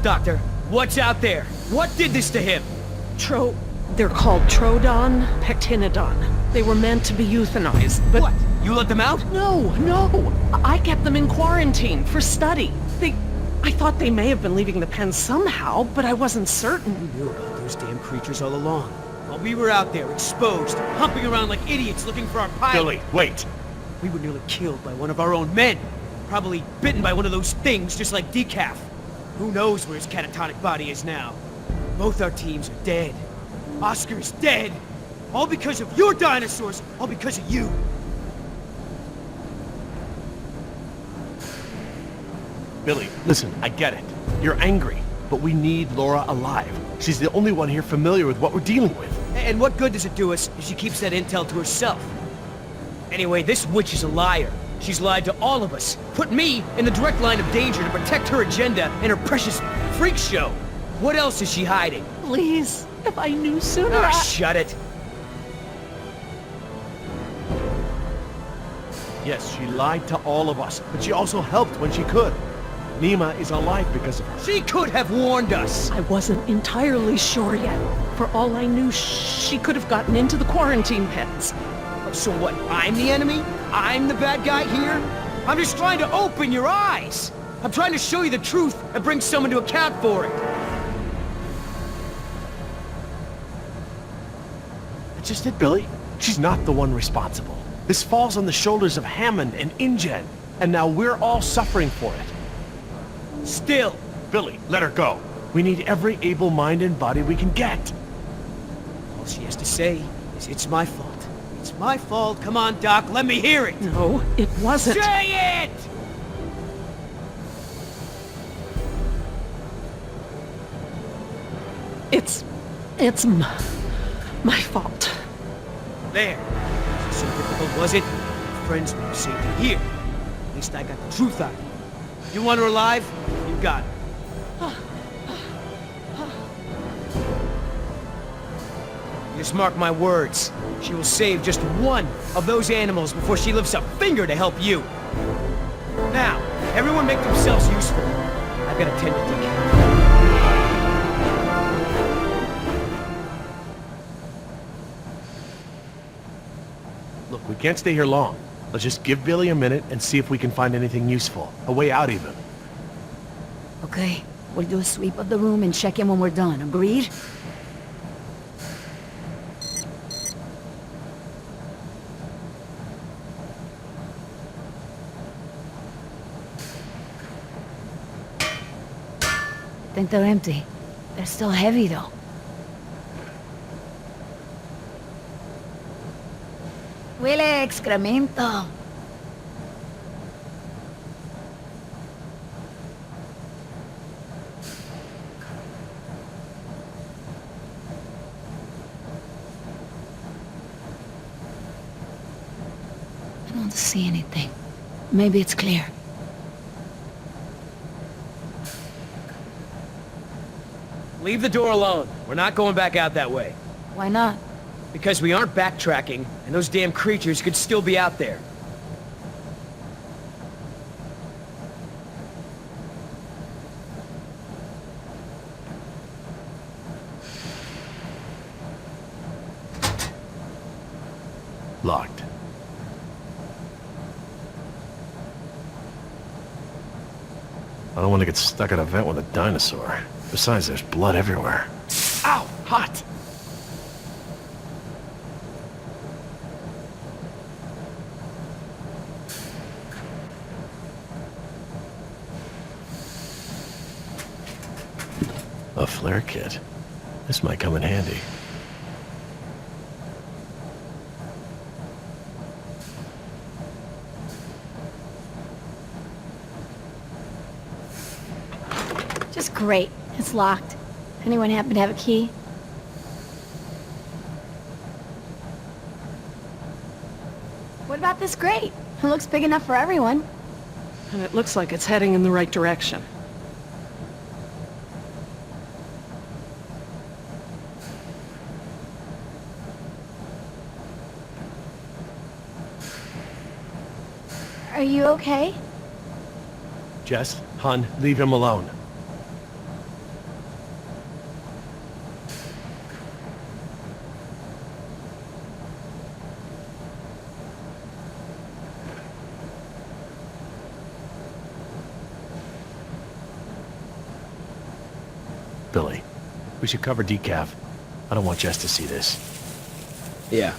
Doctor. What's out there? What did this to him? They're called Trodon Pectinodon. They were meant to be euthanized, but... What? You let them out? No. I kept them in quarantine for study. I thought they may have been leaving the pen somehow, but I wasn't certain. We knew about those damn creatures all along. While we were out there, exposed, humping around like idiots looking for our pilot. Billy, wait! We were nearly killed by one of our own men. Probably bitten by one of those things just like Decaf. Who knows where his catatonic body is now? Both our teams are dead. Oscar is dead. All because of your dinosaurs. All because of you. Billy, listen, I get it. You're angry, but we need Laura alive. She's the only one here familiar with what we're dealing with. And what good does it do us if she keeps that intel to herself? Anyway, this witch is a liar. She's lied to all of us. Put me in the direct line of danger to protect her agenda and her precious freak show. What else is she hiding? Please, if I knew sooner, Ah, shut it. Yes, she lied to all of us, but she also helped when she could. Nima is alive because of her. She could have warned us. I wasn't entirely sure yet. For all I knew, she could have gotten into the quarantine pens. So what, I'm the enemy? I'm the bad guy here? I'm just trying to open your eyes. I'm trying to show you the truth and bring someone to account for it. That's just it, Billy. She's not the one responsible. This falls on the shoulders of Hammond and InGen, and now we're all suffering for it. Still. Billy, let her go. We need every able mind and body we can get. All she has to say is it's my fault. It's my fault. Come on, Doc, let me hear it. No, it wasn't. Say it! It's my fault. There. So difficult, was it? Friends may have saved you here. At least I got the truth out of you. You want her alive? You got it. Just mark my words. She will save just one of those animals before she lifts a finger to help you. Now, everyone make themselves useful. I've got to tend to Decaf. Look, we can't stay here long. Let's just give Billy a minute and see if we can find anything useful. A way out, even. Okay, we'll do a sweep of the room and check in when we're done. Agreed? Think they're empty. They're still heavy, though. Huele a excremento. I don't see anything. Maybe it's clear. Leave the door alone. We're not going back out that way. Why not? Because we aren't backtracking, and those damn creatures could still be out there. Locked. I don't want to get stuck at a vent with a dinosaur. Besides, there's blood everywhere. Ow! Hot! A flare kit. This might come in handy. Just great. It's locked. Anyone happen to have a key? What about this grate? It looks big enough for everyone. And it looks like it's heading in the right direction. Are you okay? Jess, Hun, leave him alone. Billy. We should cover decaf. I don't want Jess to see this. Yeah.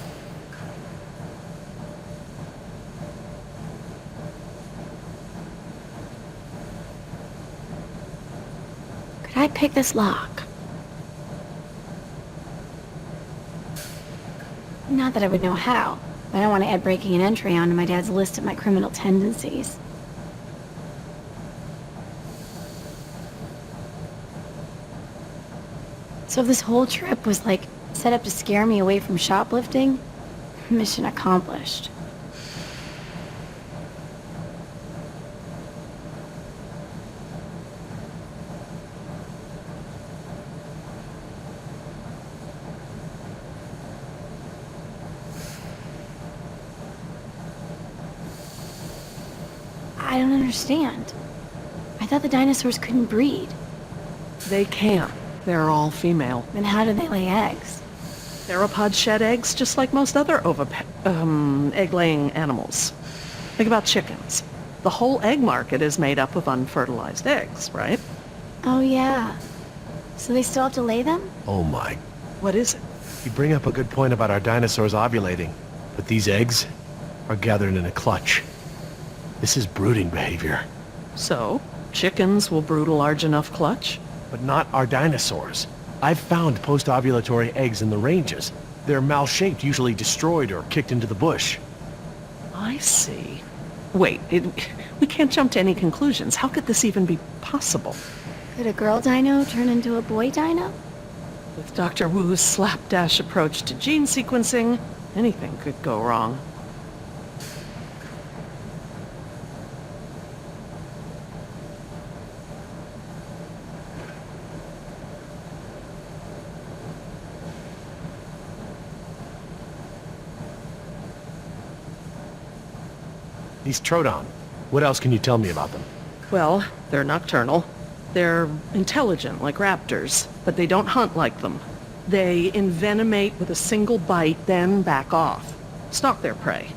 Could I pick this lock? Not that I would know how, but I don't want to add breaking and entry onto my dad's list of my criminal tendencies. So if this whole trip was like set up to scare me away from shoplifting, mission accomplished. I don't understand. I thought the dinosaurs couldn't breed. They can. They're all female. Then how do they lay eggs? Theropods shed eggs just like most other egg-laying animals. Think about chickens. The whole egg market is made up of unfertilized eggs, right? Oh yeah. So they still have to lay them? Oh my. What is it? You bring up a good point about our dinosaurs ovulating, but these eggs are gathered in a clutch. This is brooding behavior. So, chickens will brood a large enough clutch? But not our dinosaurs. I've found post-ovulatory eggs in the ranges. They're mal-shaped, usually destroyed or kicked into the bush. I see. Wait, we can't jump to any conclusions. How could this even be possible? Could a girl dino turn into a boy dino? With Dr. Wu's slapdash approach to gene sequencing, anything could go wrong. These Troodon, what else can you tell me about them? Well, they're nocturnal. They're intelligent, like raptors, but they don't hunt like them. They envenomate with a single bite, then back off. Stalk their prey.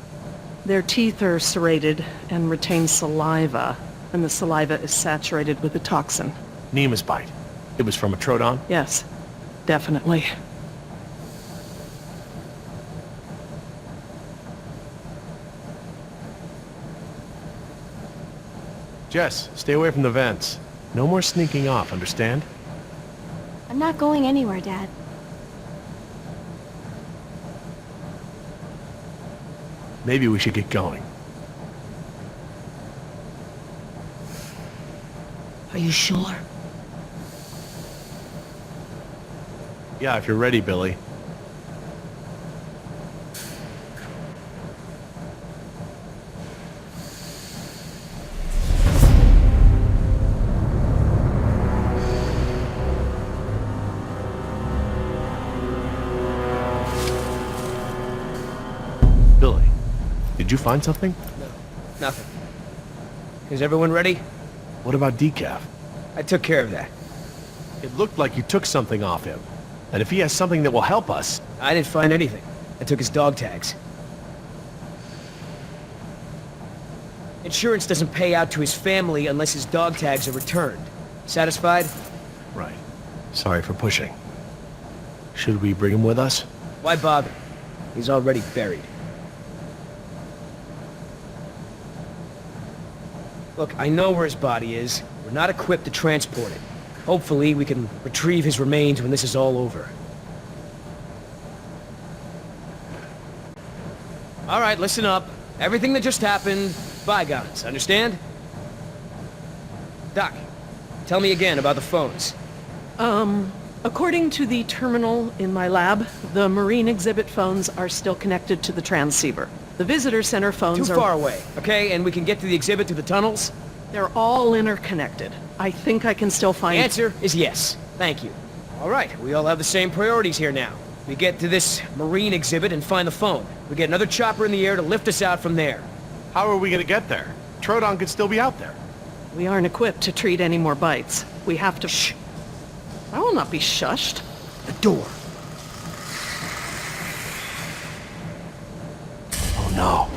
Their teeth are serrated and retain saliva, and the saliva is saturated with a toxin. Nema's bite. It was from a Troodon? Yes, definitely. Jess, stay away from the vents. No more sneaking off, understand? I'm not going anywhere, Dad. Maybe we should get going. Are you sure? Yeah, if you're ready, Billy. Billy, did you find something? No, nothing. Is everyone ready? What about decaf? I took care of that. It looked like you took something off him. And if he has something that will help us... I didn't find anything. I took his dog tags. Insurance doesn't pay out to his family unless his dog tags are returned. Satisfied? Right. Sorry for pushing. Should we bring him with us? Why bother? He's already buried. Look, I know where his body is. We're not equipped to transport it. Hopefully, we can retrieve his remains when this is all over. All right, listen up. Everything that just happened, bygones, understand? Doc, tell me again about the phones. According to the terminal in my lab, the marine exhibit phones are still connected to the transceiver. The visitor center phones Too are... far away, okay? And we can get to the exhibit through the tunnels? They're all interconnected. I think I can still find... The answer is yes. Thank you. All right, we all have the same priorities here now. We get to this marine exhibit and find the phone. We get another chopper in the air to lift us out from there. How are we gonna get there? Troodon could still be out there. We aren't equipped to treat any more bites. We have to... Shh. I will not be shushed. The door. Oh no.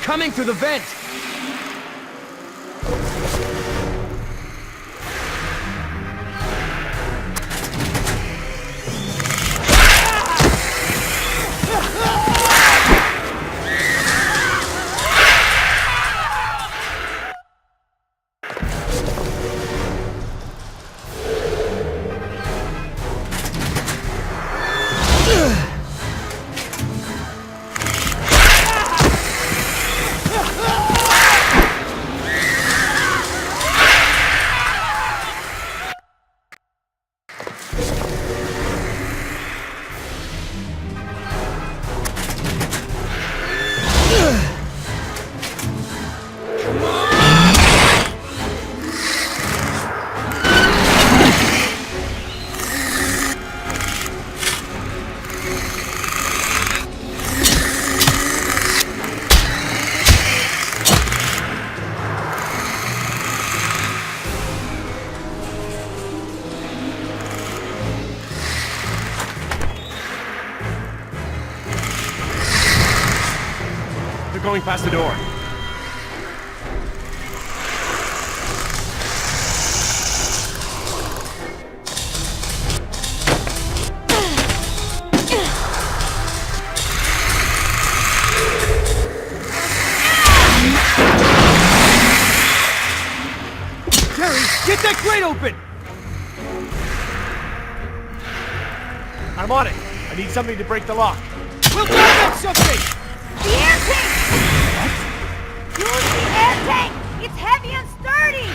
coming through the vent! They're going past the door. Jerry, get that grate open! I'm on it. I need something to break the lock. We'll grab something! The air tank! What? Use the air tank! It's heavy and sturdy!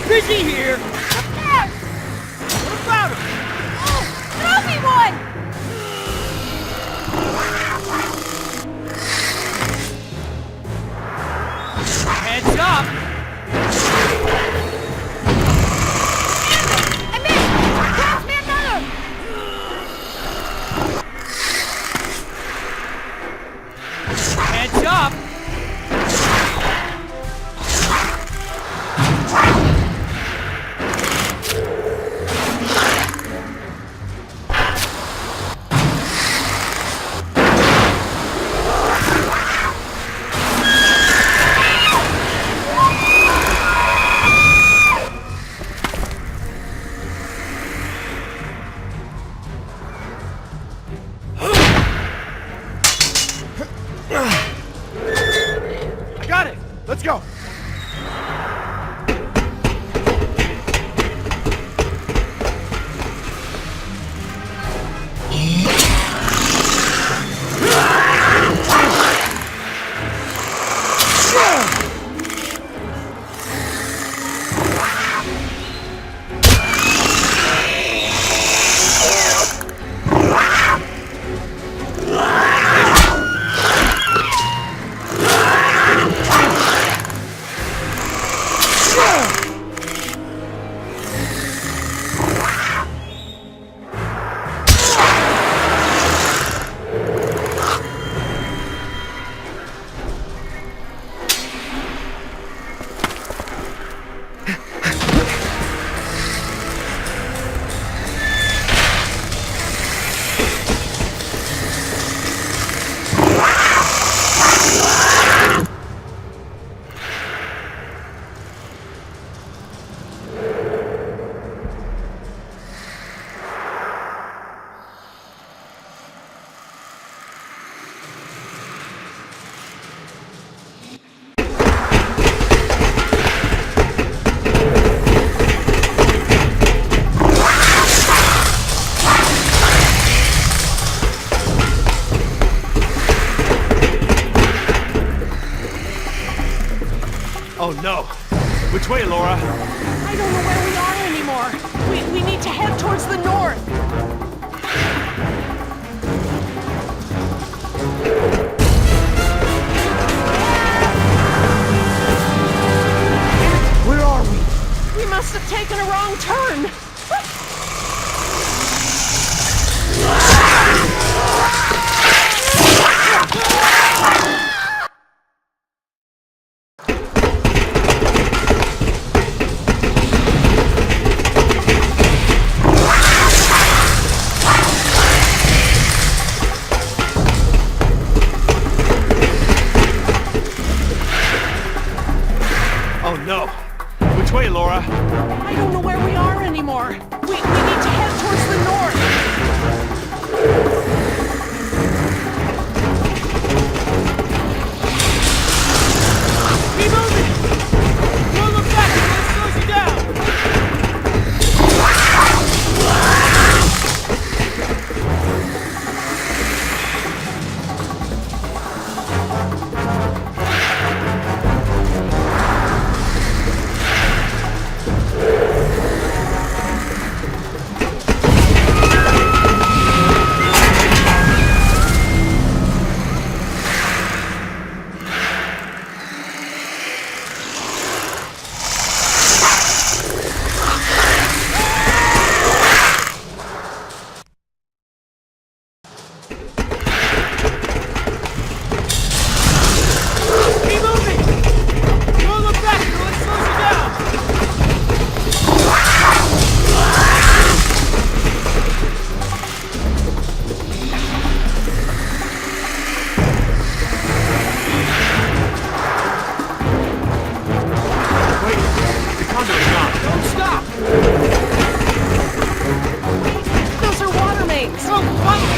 Busy here! Yes! What about him? Oh, throw me one! Heads up! I missed! Pass me another! Heads up! I got it! Let's go! Oh no! Which way, Laura? I don't know where we are anymore. We need to head towards the north. must have taken a wrong turn. Oh no! Which way, Laura? I don't know where we are anymore. We need to head towards the north. Keep moving! Don't look back, it slows you down! Keep moving! Don't look back, it slows you down! Wait, the conduit's gone. Don't stop! Those are water mains. Don't follow!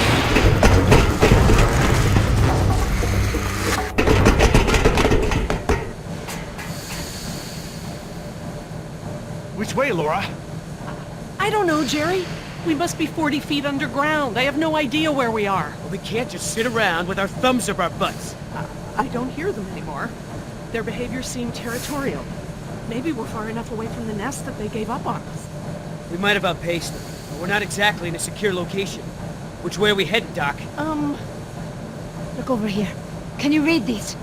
Which way, Laura? I don't know, Jerry. We must be 40 feet underground. I have no idea where we are. Well, we can't just sit around with our thumbs up our butts. I don't hear them anymore. Their behavior seemed territorial. Maybe we're far enough away from the nest that they gave up on us. We might have outpaced them, but we're not exactly in a secure location. Which way are we headed, Doc? Look over here. Can you read these?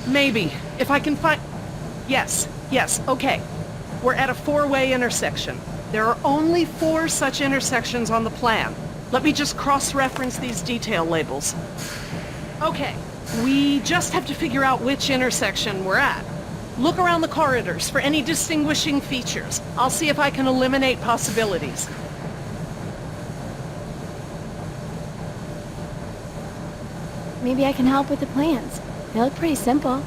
Maybe. If I can find... Yes, okay. We're at a four-way intersection. There are only 4 such intersections on the plan. Let me just cross-reference these detail labels. Okay, we just have to figure out which intersection we're at. Look around the corridors for any distinguishing features. I'll see if I can eliminate possibilities. Maybe I can help with the plans. They look pretty simple.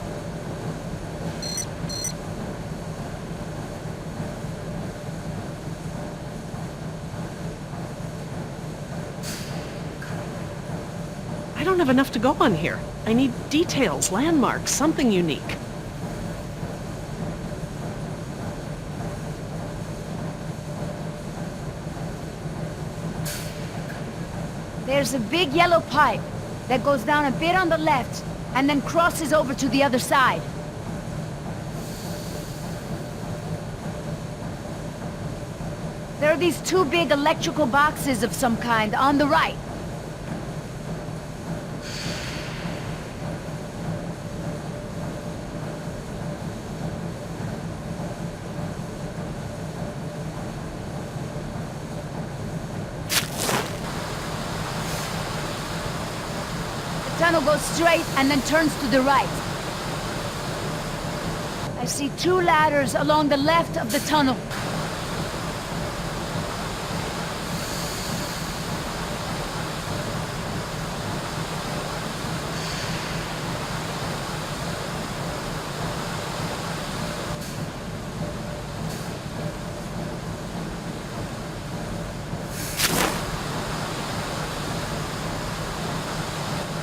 I don't have enough to go on here. I need details, landmarks, something unique. There's a big yellow pipe that goes down a bit on the left and then crosses over to the other side. There are these 2 big electrical boxes of some kind on the right. The tunnel goes straight and then turns to the right. I see 2 ladders along the left of the tunnel.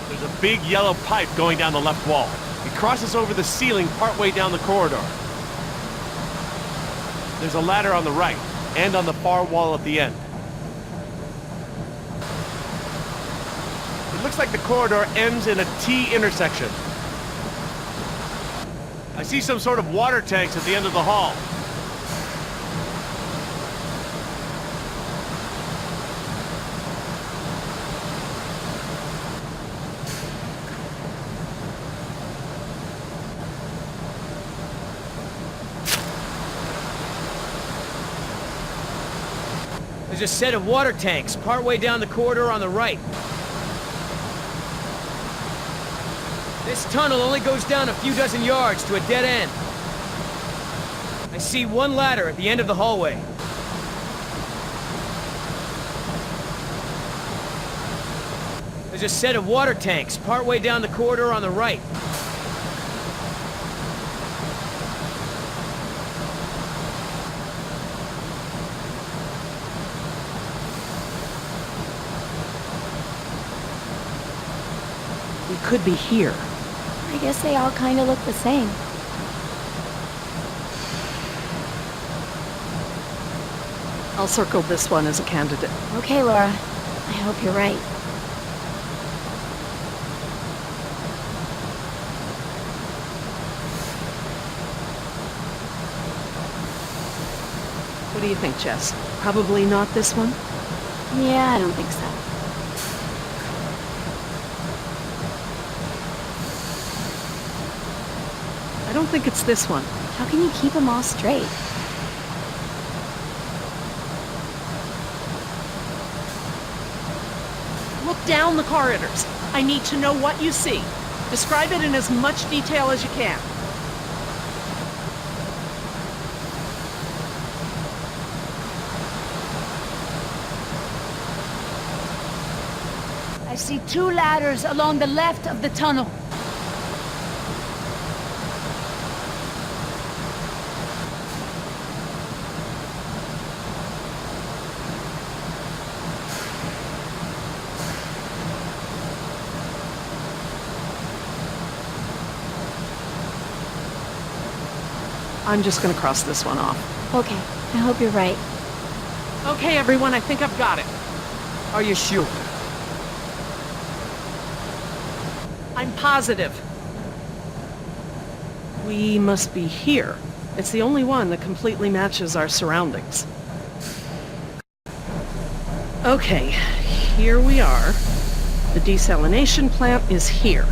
There's a big yellow pipe going down the left wall. It crosses over the ceiling partway down the corridor. There's a ladder on the right, and on the far wall at the end. It looks like the corridor ends in a T intersection. I see some sort of water tanks at the end of the hall. There's a set of water tanks partway down the corridor on the right. This tunnel only goes down a few dozen yards to a dead end. I see one ladder at the end of the hallway. There's a set of water tanks partway down the corridor on the right. We could be here. I guess they all kind of look the same. I'll circle this one as a candidate. Okay, Laura. I hope you're right. What do you think, Jess? Probably not this one? Yeah, I don't think so. I don't think it's this one. How can you keep them all straight? Look down the corridors. I need to know what you see. Describe it in as much detail as you can. I see 2 ladders along the left of the tunnel. I'm just gonna cross this one off. Okay, I hope you're right. Okay, everyone, I think I've got it. Are you sure? I'm positive. We must be here. It's the only one that completely matches our surroundings. Okay, here we are. The desalination plant is here.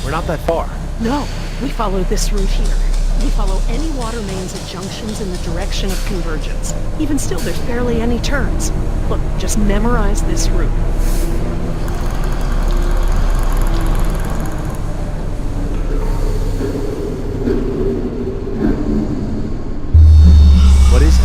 We're not that far. No, we follow this route here. We follow any water mains at junctions in the direction of convergence. Even still, there's barely any turns. Look, just memorize this route. What is it?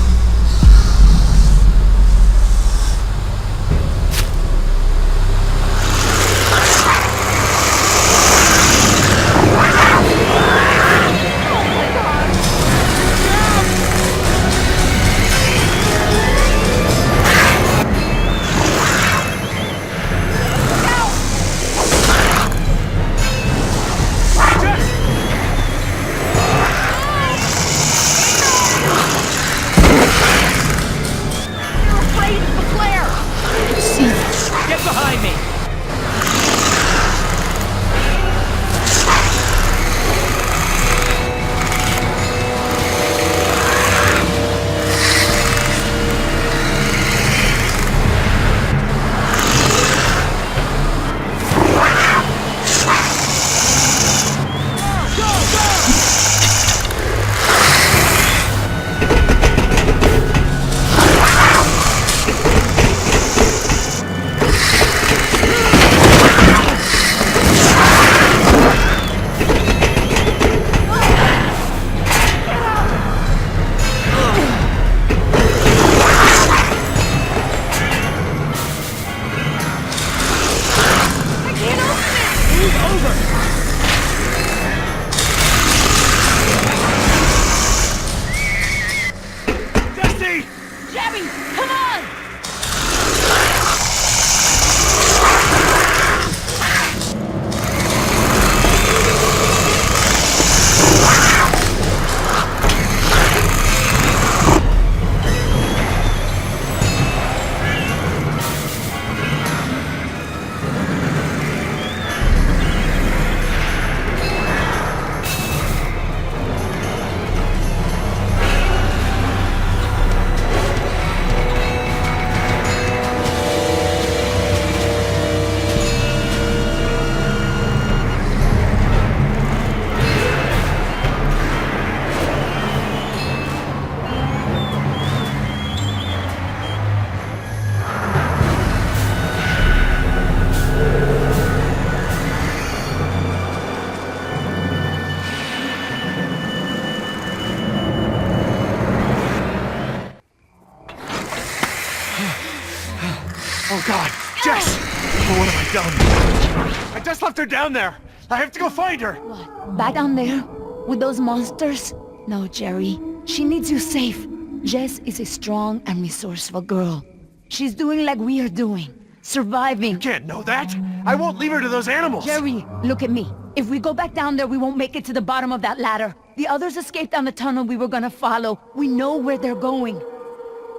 Oh God, Jess! Oh, what have I done? I just left her down there. I have to go find her. What? Back down there? With those monsters? No, Jerry. She needs you safe. Jess is a strong and resourceful girl. She's doing like we are doing. Surviving. You can't know that. I won't leave her to those animals. Jerry, look at me. If we go back down there, we won't make it to the bottom of that ladder. The others escaped down the tunnel we were gonna follow. We know where they're going.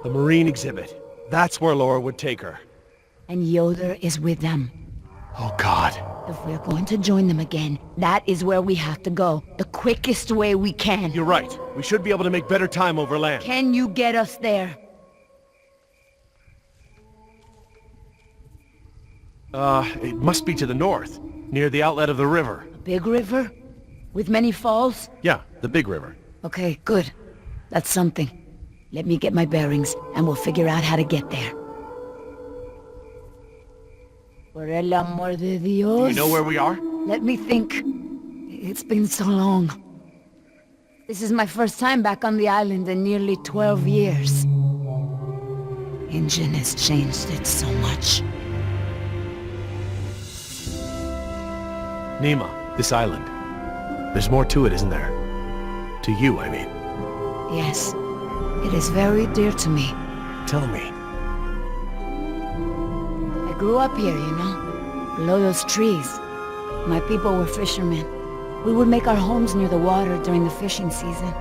The marine exhibit. That's where Laura would take her. And Yoder is with them. Oh God. If we're going to join them again, that is where we have to go. The quickest way we can. You're right. We should be able to make better time over land. Can you get us there? It must be to the north, near the outlet of the river. A big river? With many falls? Yeah, the big river. Okay, good. That's something. Let me get my bearings, and we'll figure out how to get there. Por el amor de Dios. Do you know where we are? Let me think. It's been so long. This is my first time back on the island in nearly 12 years. Ingen has changed it so much. Nima, this island. There's more to it, isn't there? To you, I mean. Yes. It is very dear to me. Tell me. I grew up here, you know, below those trees. My people were fishermen. We would make our homes near the water during the fishing season.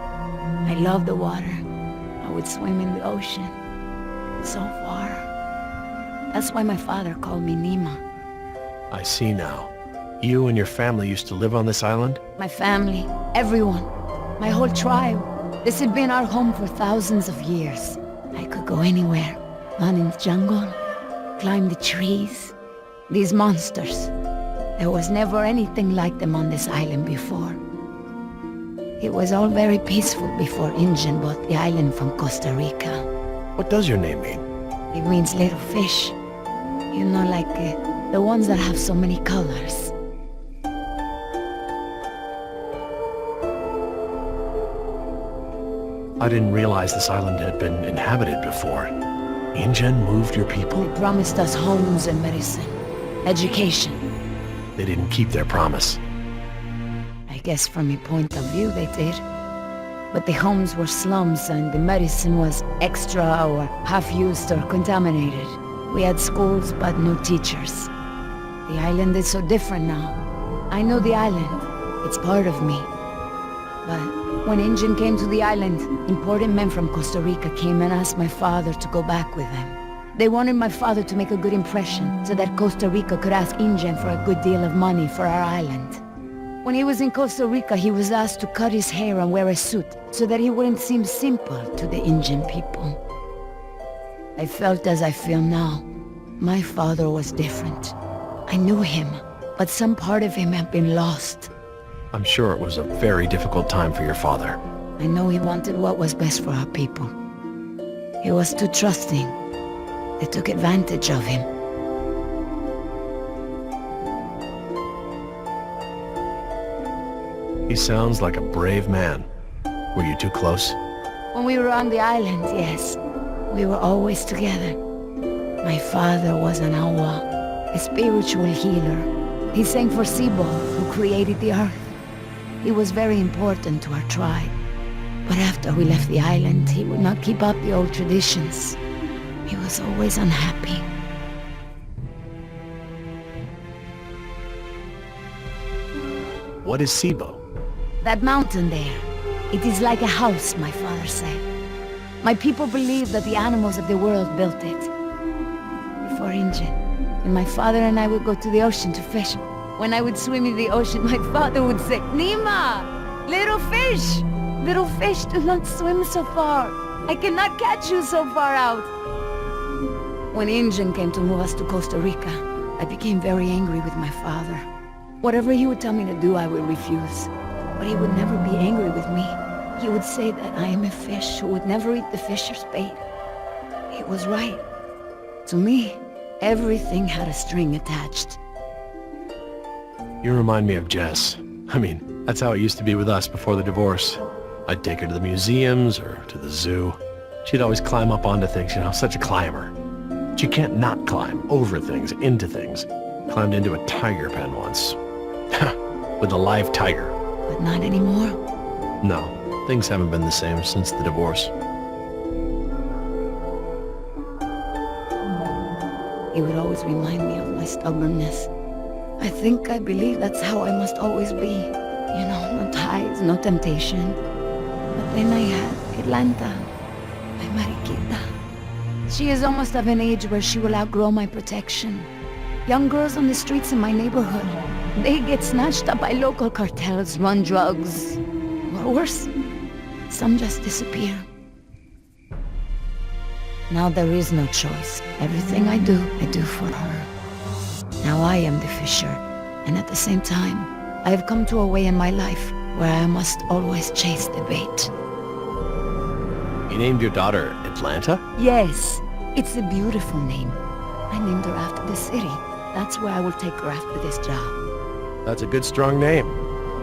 I loved the water. I would swim in the ocean. So far. That's why my father called me Nima. I see now. You and your family used to live on this island? My family, everyone, my whole tribe. This had been our home for thousands of years. I could go anywhere, run in the jungle, climb the trees. These monsters. There was never anything like them on this island before. It was all very peaceful before Ingen bought the island from Costa Rica. What does your name mean? It means little fish. You know, like the ones that have so many colors. I didn't realize this island had been inhabited before. Ingen moved your people? They promised us homes and medicine, education. They didn't keep their promise. I guess from a point of view they did. But the homes were slums and the medicine was extra or half-used or contaminated. We had schools but no teachers. The island is so different now. I know the island. It's part of me. But when Ingen came to the island, important men from Costa Rica came and asked my father to go back with them. They wanted my father to make a good impression so that Costa Rica could ask Ingen for a good deal of money for our island. When he was in Costa Rica, he was asked to cut his hair and wear a suit so that he wouldn't seem simple to the Ingen people. I felt as I feel now. My father was different. I knew him, but some part of him had been lost. I'm sure it was a very difficult time for your father. I know he wanted what was best for our people. He was too trusting. They took advantage of him. He sounds like a brave man. Were you too close? When we were on the island, yes. We were always together. My father was an awa, a spiritual healer. He sang for Sibo, who created the earth. He was very important to our tribe. But after we left the island, he would not keep up the old traditions. He was always unhappy. What is Sibo? That mountain there. It is like a house, my father said. My people believe that the animals of the world built it. Before Ingen. And my father and I would go to the ocean to fish. When I would swim in the ocean, my father would say, Nima! Little fish! Little fish, do not swim so far. I cannot catch you so far out. When Ingen came to move us to Costa Rica, I became very angry with my father. Whatever he would tell me to do, I would refuse. But he would never be angry with me. He would say that I am a fish who would never eat the fisher's bait. He was right. To me, everything had a string attached. You remind me of Jess. I mean, that's how it used to be with us before the divorce. I'd take her to the museums or to the zoo. She'd always climb up onto things, you know, such a climber. But you can't not climb over things, into things. Climbed into a tiger pen once. With a live tiger. But not anymore. No, things haven't been the same since the divorce. He would always remind me of my stubbornness. I believe that's how I must always be. You know, no ties, no temptation. But then I had Atlanta, my Mariquita. She is almost of an age where she will outgrow my protection. Young girls on the streets in my neighborhood, they get snatched up by local cartels, run drugs. Or worse, some just disappear. Now there is no choice. Everything I do for her. Now I am the fisher, and at the same time, I have come to a way in my life where I must always chase the bait. You named your daughter Atlanta? Yes, it's a beautiful name. I named her after the city. That's where I will take her after this job. That's a good, strong name.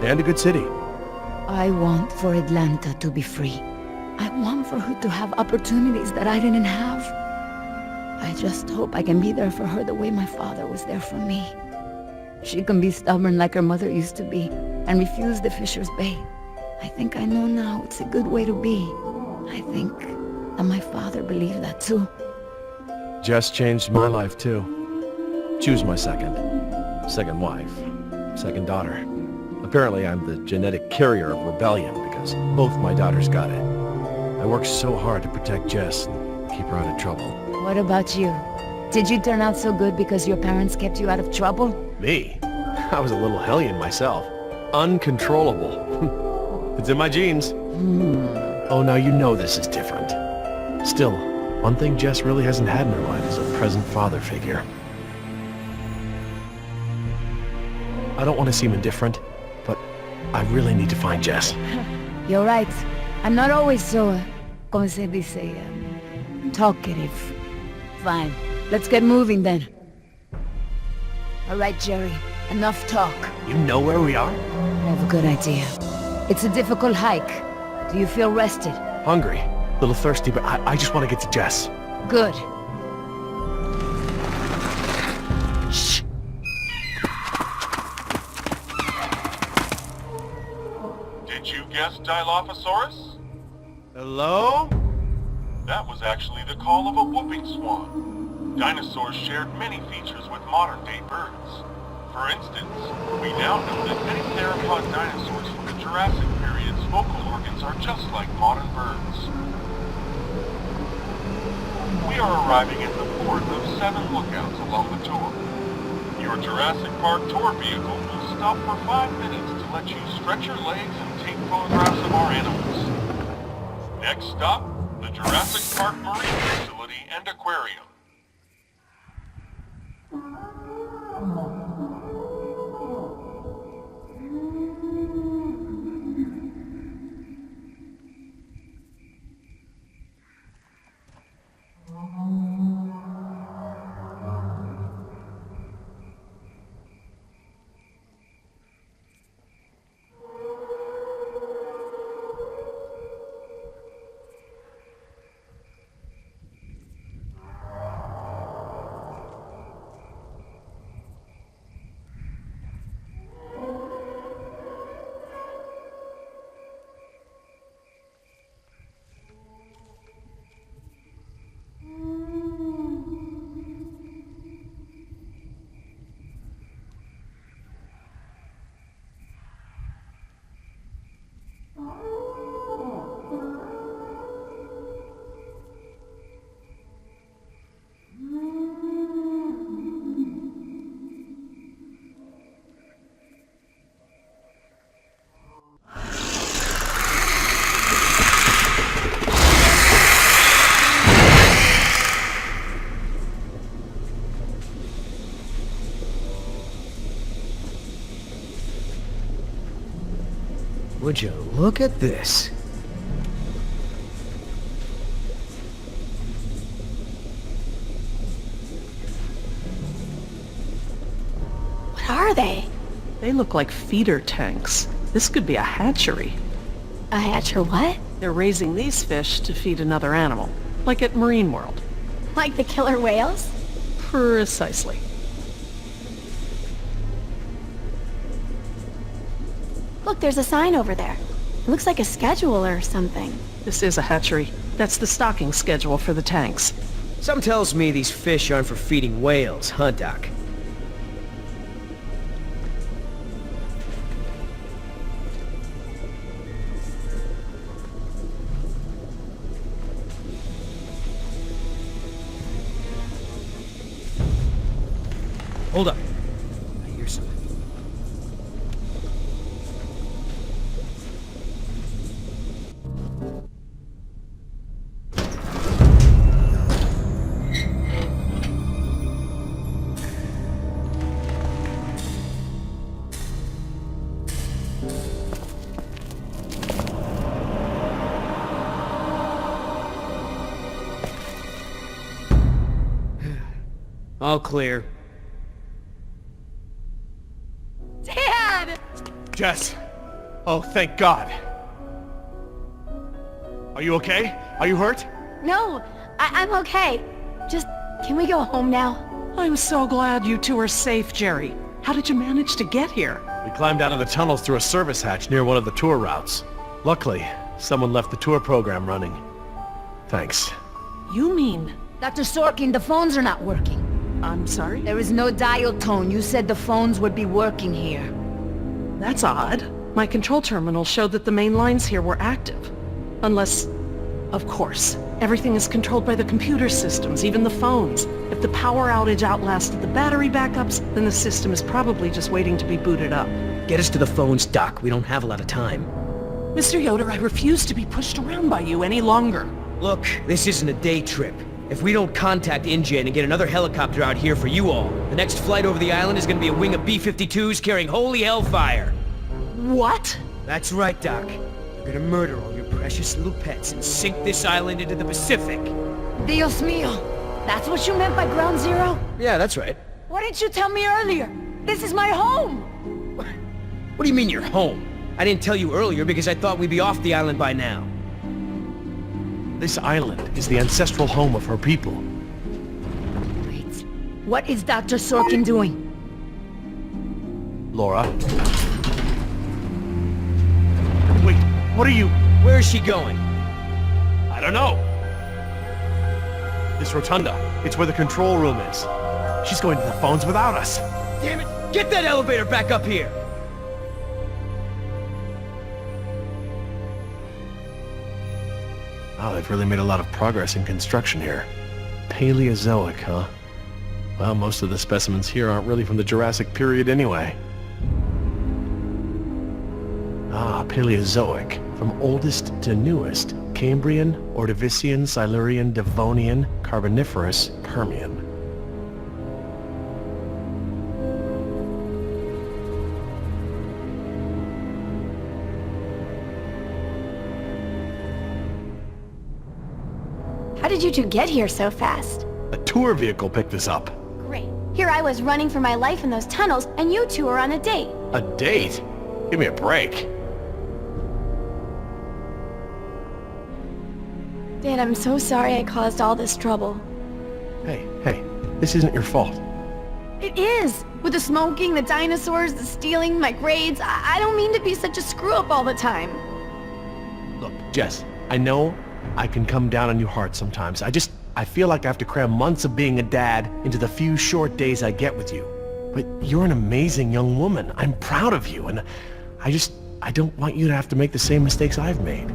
And a good city. I want for Atlanta to be free. I want for her to have opportunities that I didn't have. I just hope I can be there for her the way my father was there for me. She can be stubborn like her mother used to be and refuse the fisher's bait. I think I know now it's a good way to be. I think that my father believed that too. Jess changed my life too. She was my second wife, second daughter. Apparently I'm the genetic carrier of rebellion because both my daughters got it. I worked so hard to protect Jess and keep her out of trouble. What about you? Did you turn out so good because your parents kept you out of trouble? Me? I was a little hellion myself. Uncontrollable. It's in my genes. Oh, now you know this is different. Still, one thing Jess really hasn't had in her life is a present father figure. I don't want to seem indifferent, but I really need to find Jess. You're right. I'm not always so, como se dice, talkative. Fine. Let's get moving then. All right, Jerry. Enough talk. You know where we are? I have a good idea. It's a difficult hike. Do you feel rested? Hungry. A little thirsty, but I just want to get to Jess. Good. Shh. Did you guess Dilophosaurus? Hello? That was actually the call of a whooping swan. Dinosaurs shared many features with modern-day birds. For instance, we now know that many theropod dinosaurs from the Jurassic period's vocal organs are just like modern birds. We are arriving at the fourth of 7 lookouts along the tour. Your Jurassic Park tour vehicle will stop for 5 minutes to let you stretch your legs and take photographs of our animals. Next stop, the Jurassic Park Marine Facility and Aquarium. Would you look at this? What are they? They look like feeder tanks. This could be a hatchery. A hatcher what? They're raising these fish to feed another animal, like at Marine World. Like the killer whales? Precisely. Look, there's a sign over there. It looks like a schedule or something. This is a hatchery. That's the stocking schedule for the tanks. Some tells me these fish aren't for feeding whales, huh, Doc? Hold up. I hear something. All clear. Dad! Jess! Oh, thank God. Are you okay? Are you hurt? No, I'm okay. Just, can we go home now? I'm so glad you two are safe, Jerry. How did you manage to get here? We climbed out of the tunnels through a service hatch near one of the tour routes. Luckily, someone left the tour program running. Thanks. You mean... Dr. Sorkin, the phones are not working. I'm sorry? There is no dial tone. You said the phones would be working here. That's odd. My control terminal showed that the main lines here were active. Unless... Of course. Everything is controlled by the computer systems, even the phones. If the power outage outlasted the battery backups, then the system is probably just waiting to be booted up. Get us to the phones, Doc. We don't have a lot of time. Mr. Yoder, I refuse to be pushed around by you any longer. Look, this isn't a day trip. If we don't contact InGen and get another helicopter out here for you all, the next flight over the island is gonna be a wing of B-52s carrying holy hellfire. What? That's right, Doc. We're gonna murder all your precious little pets and sink this island into the Pacific. Dios mío. That's what you meant by Ground Zero? Yeah, that's right. Why didn't you tell me earlier? This is my home! What do you mean you're home? I didn't tell you earlier because I thought we'd be off the island by now. This island is the ancestral home of her people. Wait. What is Dr. Sorkin doing? Laura? Wait, what are you... Where is she going? I don't know. This rotunda. It's where the control room is. She's going to the phones without us. Damn it! Get that elevator back up here! Wow, they've really made a lot of progress in construction here. Paleozoic, huh? Well, most of the specimens here aren't really from the Jurassic period anyway. Ah, Paleozoic. From oldest to newest. Cambrian, Ordovician, Silurian, Devonian, Carboniferous, Permian. How did you two get here so fast? A tour vehicle picked us up. Great. Here I was running for my life in those tunnels, and you two are on a date. A date? Give me a break. Dad, I'm so sorry I caused all this trouble. Hey, this isn't your fault. It is! With the smoking, the dinosaurs, the stealing, my grades, I don't mean to be such a screw-up all the time. Look, Jess, I know I can come down on you hard sometimes. I feel like I have to cram months of being a dad into the few short days I get with you. But you're an amazing young woman. I'm proud of you, and I don't want you to have to make the same mistakes I've made.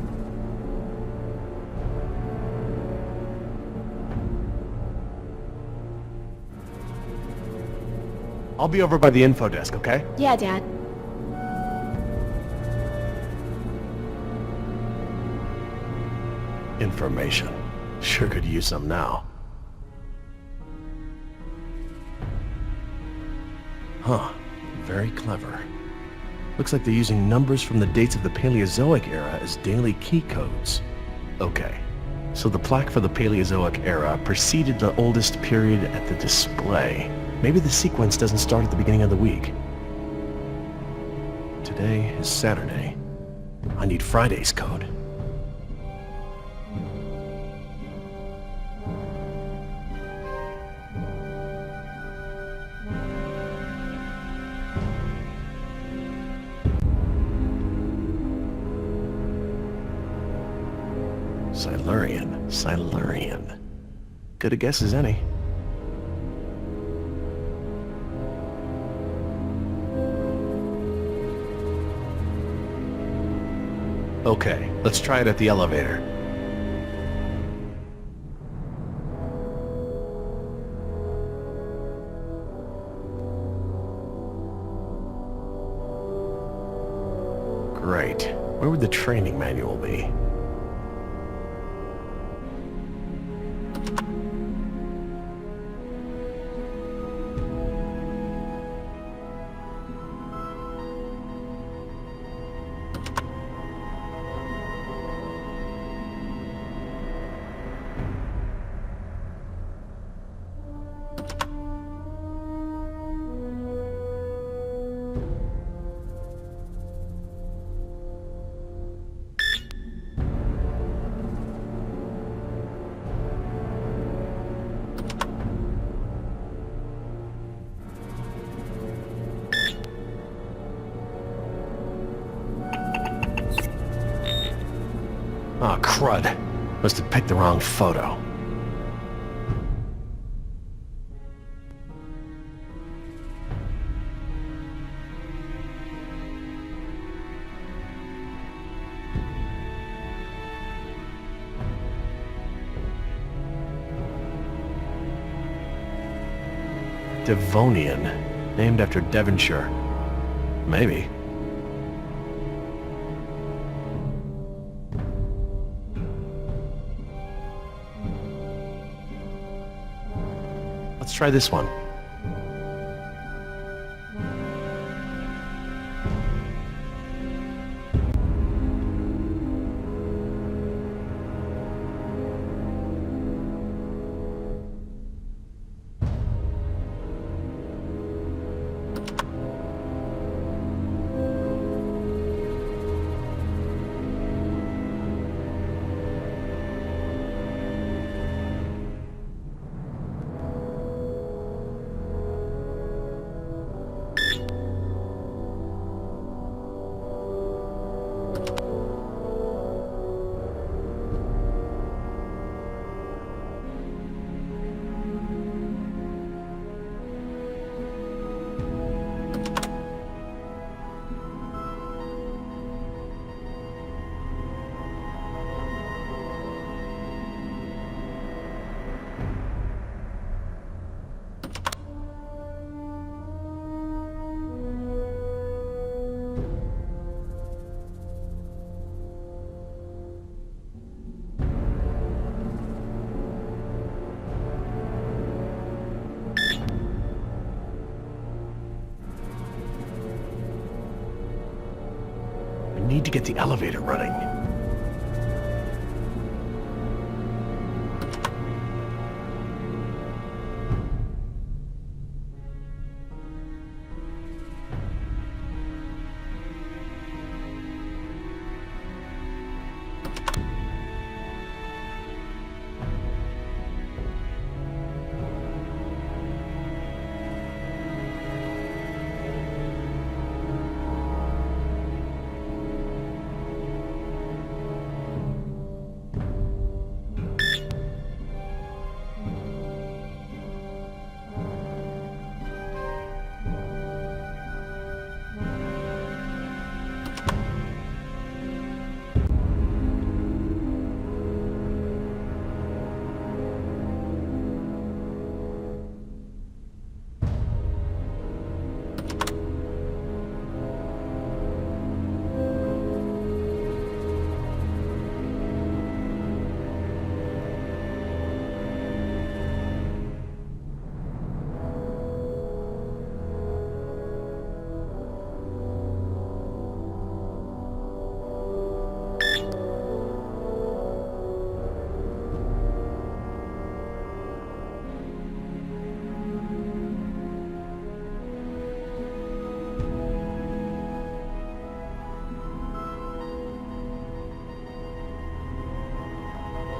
I'll be over by the info desk, okay? Yeah, Dad. Information. Sure could use some now. Huh. Very clever. Looks like they're using numbers from the dates of the Paleozoic era as daily key codes. Okay. So the plaque for the Paleozoic era preceded the oldest period at the display. Maybe the sequence doesn't start at the beginning of the week. Today is Saturday. I need Friday's code. Silurian. Good a guess as any. Okay, let's try it at the elevator. Great. Where would the training manual be? Aw, crud. Must have picked the wrong photo. Devonian, named after Devonshire. Maybe. Let's try this one. I need to get the elevator running.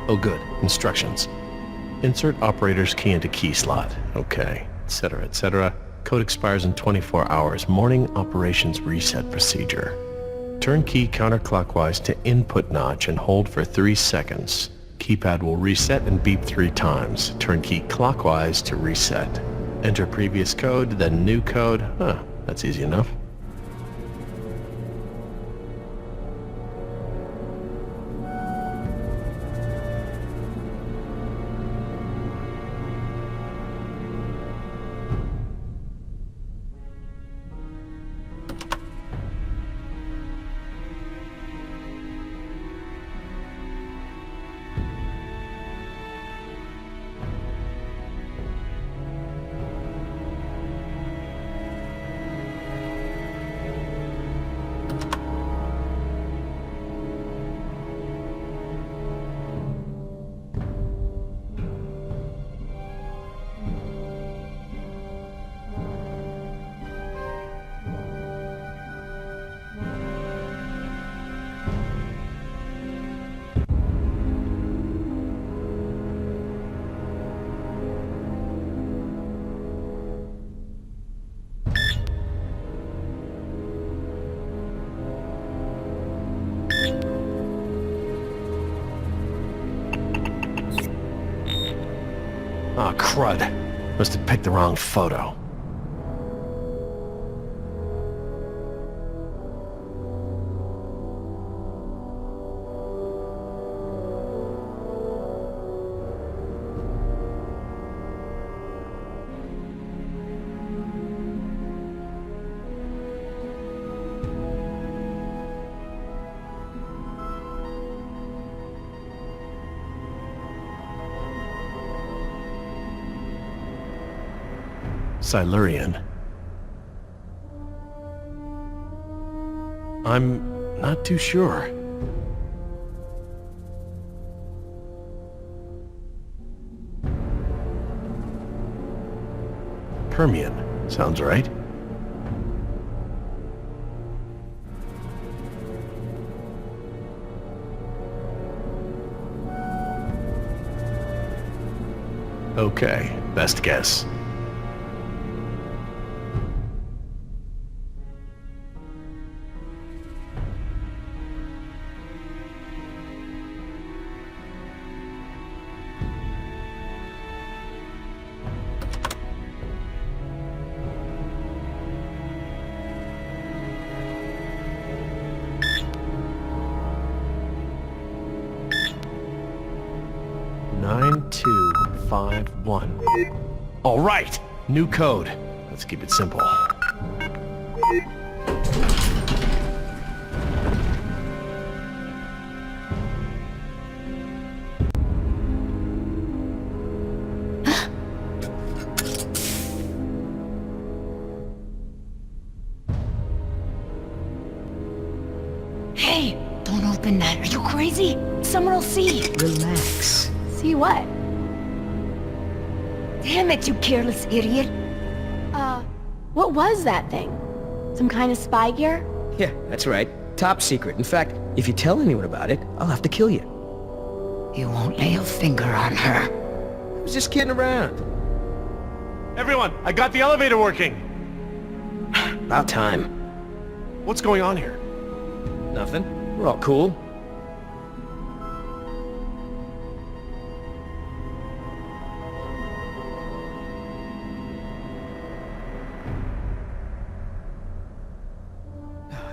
Oh good, instructions. Insert operator's key into key slot. Okay, etc., etc. Code expires in 24 hours. Morning operations reset procedure. Turn key counterclockwise to input notch and hold for 3 seconds. Keypad will reset and beep 3 times. Turn key clockwise to reset. Enter previous code, then new code. That's easy enough. Aw, crud. Must have picked the wrong photo. Silurian. I'm not too sure. Permian. Sounds right. Okay, best guess. All right, new code. Let's keep it simple. Hey, don't open that. Are you crazy? Someone will see. Relax. See what? Damn it, you careless idiot. What was that thing? Some kind of spy gear? Yeah, that's right. Top secret. In fact, if you tell anyone about it, I'll have to kill you. You won't lay a finger on her. I was just kidding around. Everyone, I got the elevator working. About time. What's going on here? Nothing. We're all cool.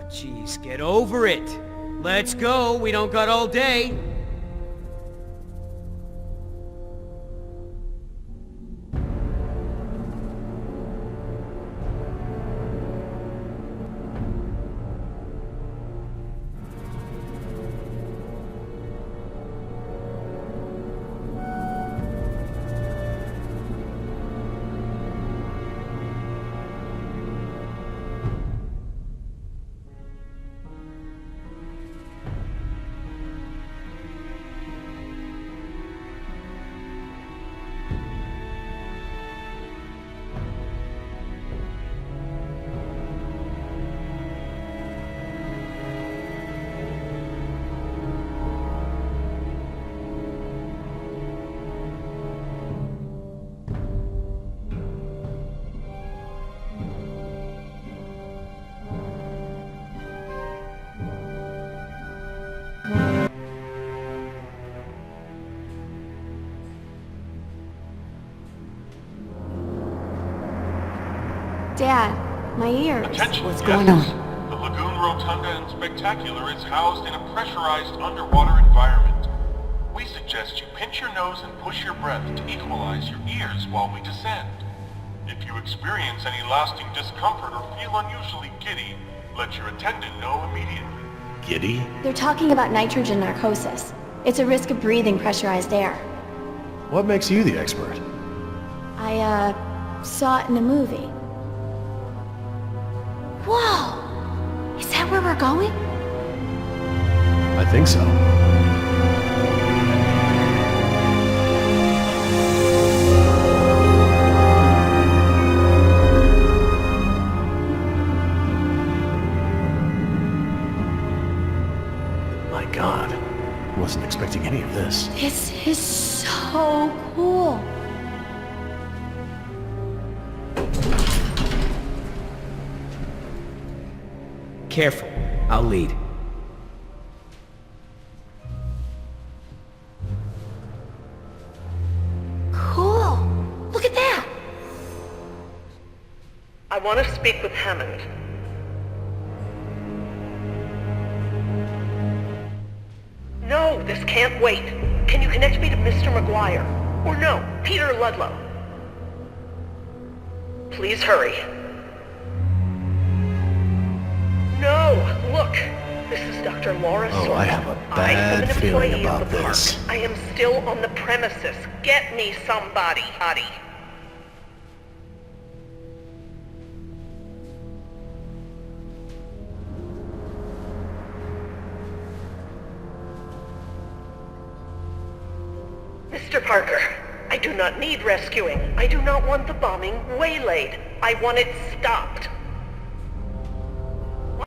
Jeez, get over it. Let's go. We don't got all day. Dad, my ears. Attention, What's guests. going on? The Lagoon Rotunda and Spectacular is housed in a pressurized underwater environment. We suggest you pinch your nose and push your breath to equalize your ears while we descend. If you experience any lasting discomfort or feel unusually giddy, let your attendant know immediately. Giddy? They're talking about nitrogen narcosis. It's a risk of breathing pressurized air. What makes you the expert? I, saw it in a movie. Whoa! Is that where we're going? I think so. My God. Wasn't expecting any of this. This is so cool. Careful. I'll lead. Cool. Look at that. I want to speak with Hammond. No, this can't wait. Can you connect me to Mr. McGuire? Or no, Peter Ludlow? Please hurry. No, look. This is Dr. Laura Oh, I have a bad I am an feeling employee about of the park. this. I am still on the premises. Get me somebody. Mr. Parker, I do not need rescuing. I do not want the bombing waylaid. I want it stopped.